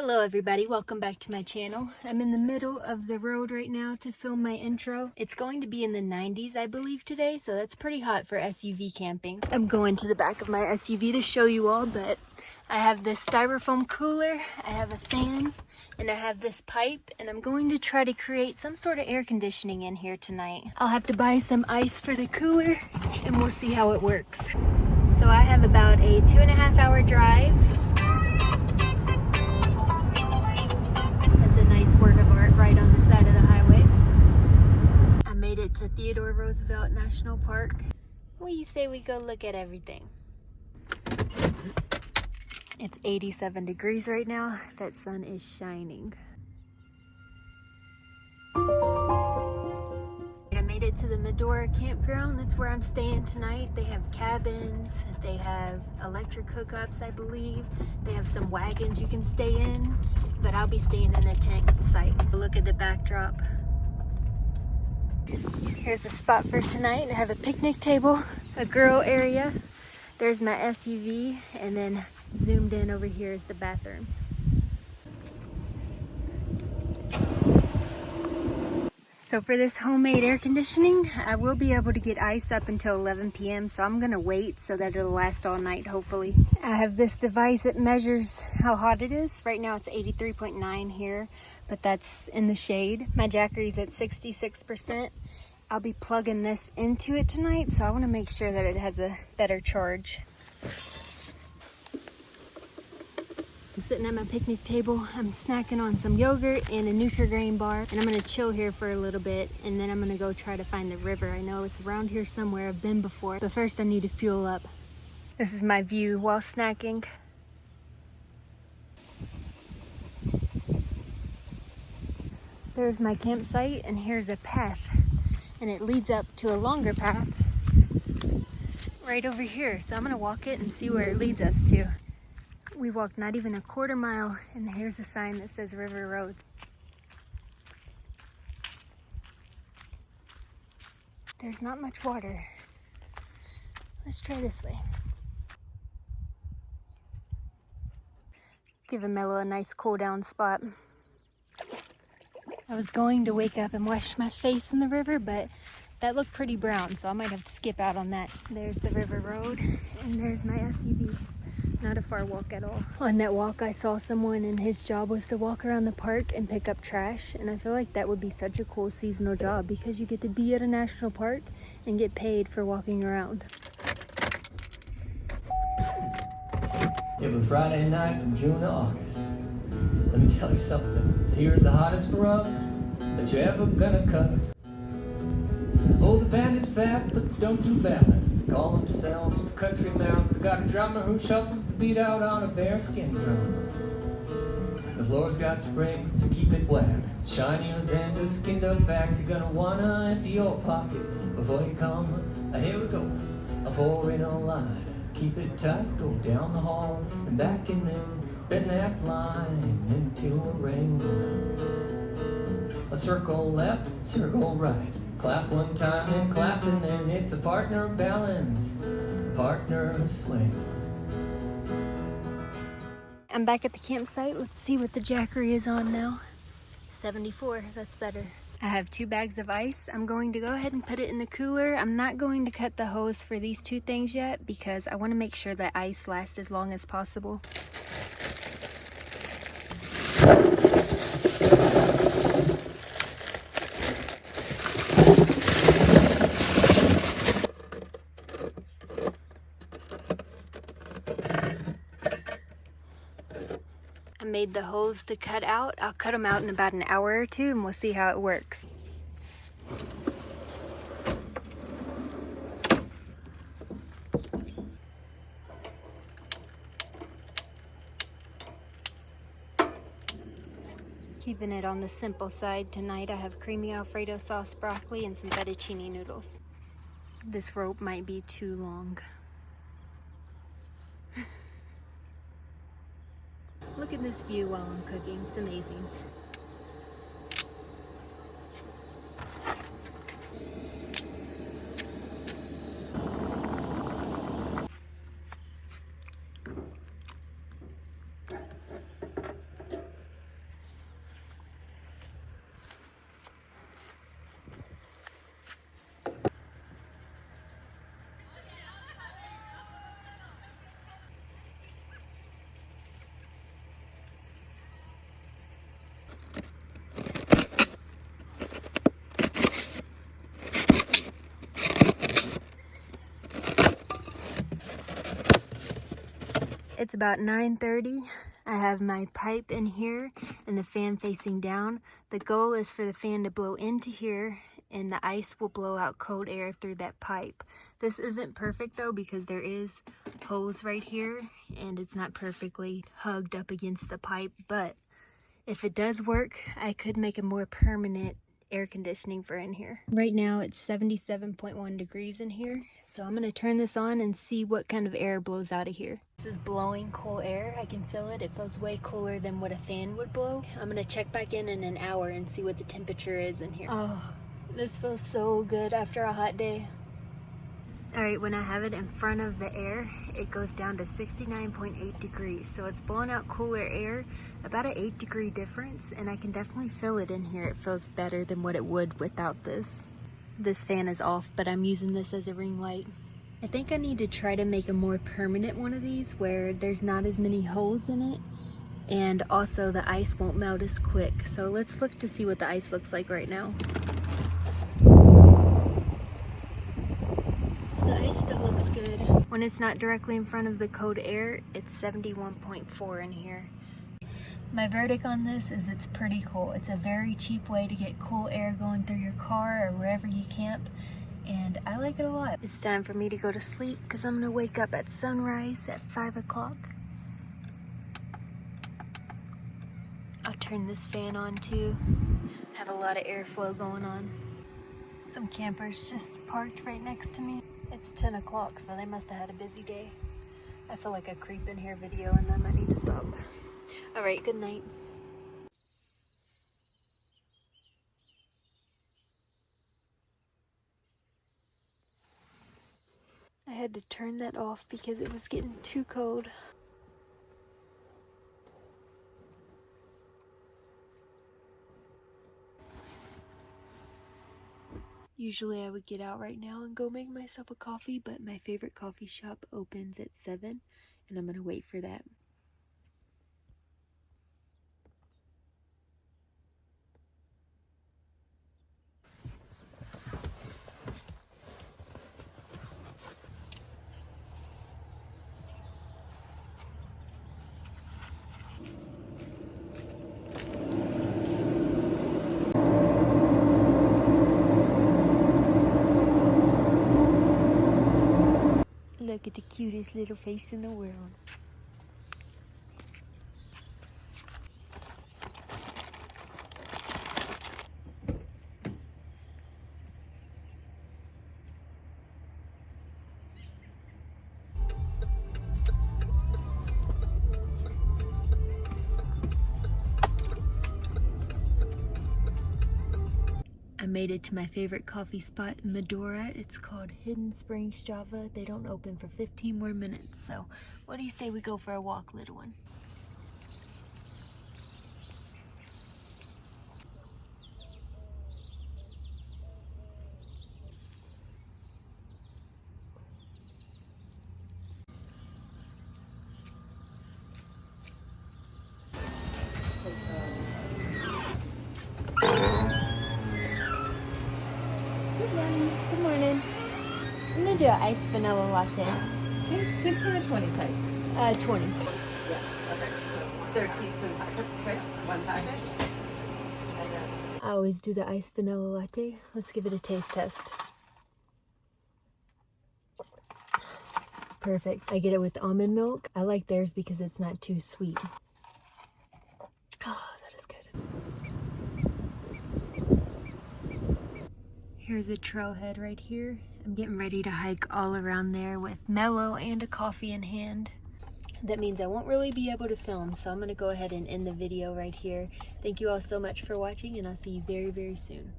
Hello everybody, welcome back to my channel. I'm in the middle of the road right now to film my intro. It's going to be in the 90s I believe today, so that's pretty hot for SUV camping. I'm going to the back of my SUV to show you all, but I have this styrofoam cooler, I have a fan, and I have this pipe, and I'm going to try to create some sort of air conditioning in here tonight. I'll have to buy some ice for the cooler, and we'll see how it works. So I have about a 2.5 hour drive. That's a nice work of art right on the side of the highway. I made it to Theodore Roosevelt National Park. What do you say we go look at everything? It's 87 degrees right now. That sun is shining. I made it to the Medora Campground. That's where I'm staying tonight. They have cabins, they have electric hookups, I believe. They have some wagons you can stay in, but I'll be staying in a tent site. Look at the backdrop. Here's the spot for tonight. I have a picnic table, a grill area. There's my SUV, and then zoomed in over here is the bathrooms. So for this homemade air conditioning, I will be able to get ice up until 11 p.m. So I'm gonna wait so that it'll last all night, hopefully. I have this device that measures how hot it is. Right now it's 83.9 here, but that's in the shade. My Jackery's at 66%. I'll be plugging this into it tonight, so I wanna make sure that it has a better charge. I'm sitting at my picnic table. I'm snacking on some yogurt and a Nutri-Grain bar, and I'm gonna chill here for a little bit, and then I'm gonna go try to find the river. I know it's around here somewhere. I've been before, but first I need to fuel up. This is my view while snacking. There's my campsite, and here's a path, and it leads up to a longer path right over here. So I'm gonna walk it and see where it leads us to. We walked not even a quarter mile, and here's a sign that says River Roads. There's not much water. Let's try this way. Give Mello a nice cool down spot. I was going to wake up and wash my face in the river, but that looked pretty brown, so I might have to skip out on that. There's the river road, and there's my SUV. Not a far walk at all. On that walk, I saw someone, and his job was to walk around the park and pick up trash, and I feel like that would be such a cool seasonal job because you get to be at a national park and get paid for walking around. It was Friday night from June to August. Let me tell you something. This here's the hottest rug that you're ever gonna cut. Oh, the band is fast, but they don't do ballads. They call themselves the Country Mounts. They got a drummer who shuffles the beat out on a bearskin drum. The floor's got springs to keep it waxed, shinier than the skinned up bags. You're gonna wanna empty your pockets before you come. Here we go, a 4 in a line. Keep it tight, go down the hall and back, and then bend that line into a ring. A circle left, circle right. Clap one time and clap, and then it's a partner balance, partner swing. I'm back at the campsite. Let's see what the Jackery is on now. 74, that's better. I have 2 bags of ice. I'm going to go ahead and put it in the cooler. I'm not going to cut the hose for these 2 things yet because I want to make sure that ice lasts as long as possible. I made the holes to cut out. I'll cut them out in about an hour or 2, and we'll see how it works. Keeping it on the simple side tonight. I have creamy Alfredo sauce, broccoli, and some fettuccine noodles. This rope might be too long. Look at this view while I'm cooking. It's amazing. It's about 9:30. I have my pipe in here and the fan facing down. The goal is for the fan to blow into here and the ice will blow out cold air through that pipe. This isn't perfect though because there is holes right here and it's not perfectly hugged up against the pipe, but if it does work, I could make a more permanent air conditioning for in here. Right now it's 77.1 degrees in here, so I'm gonna turn this on and see what kind of air blows out of here. This is blowing cool air. I can feel it. It feels way cooler than what a fan would blow. I'm gonna check back in an hour and see what the temperature is in here. Oh, this feels so good after a hot day. All right, when I have it in front of the air, it goes down to 69.8 degrees. So it's blowing out cooler air, about an 8-degree difference, and I can definitely feel it in here. It feels better than what it would without this. This fan is off, but I'm using this as a ring light. I think I need to try to make a more permanent one of these where there's not as many holes in it, and also the ice won't melt as quick. So let's look to see what the ice looks like right now. The ice still looks good. When it's not directly in front of the cold air, it's 71.4 in here. My verdict on this is it's pretty cool. It's a very cheap way to get cool air going through your car or wherever you camp, and I like it a lot. It's time for me to go to sleep because I'm gonna wake up at sunrise at 5 o'clock. I'll turn this fan on too. Have a lot of airflow going on. Some campers just parked right next to me. It's 10 o'clock, so they must have had a busy day. I feel like a creep in here video and then I need to stop. All right, good night. I had to turn that off because it was getting too cold. Usually I would get out right now and go make myself a coffee, but my favorite coffee shop opens at 7 and I'm gonna wait for that. Look at the cutest little face in the world. I made it to my favorite coffee spot, Medora. It's called Hidden Springs Java. They don't open for 15 more minutes. So what do you say we go for a walk, little one? Good morning. I'm gonna do an iced vanilla latte. Okay, 16 or 20 size? 20. Yes. Okay, so they're teaspoon packets, okay? One packet. I always do the iced vanilla latte. Let's give it a taste test. Perfect. I get it with almond milk. I like theirs because it's not too sweet. Oh, that is good. Here's a trailhead right here. I'm getting ready to hike all around there with Mello and a coffee in hand. That means I won't really be able to film, so I'm going to go ahead and end the video right here. Thank you all so much for watching, and I'll see you very, very soon.